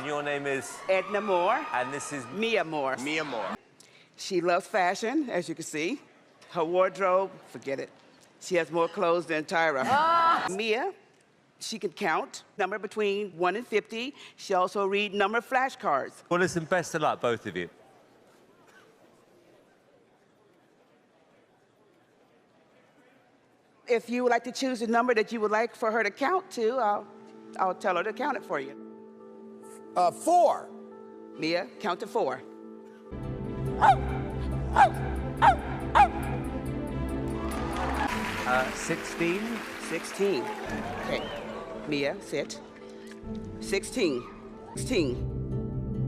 And your name is? Edna Moore. And this is? Mia Moore. Mia Moore. She loves fashion, as you can see. Her wardrobe, forget it. She has more clothes than Tyra. Mia, she can count, number between 1 and 50. She also read number flashcards. Well, listen, best of luck, both of you. If you would like to choose a number that you would like for her to count to, I'll tell her to count it for you. 4. Mia, count to 4. 16. 16. Okay. Mia, sit. 16. 16.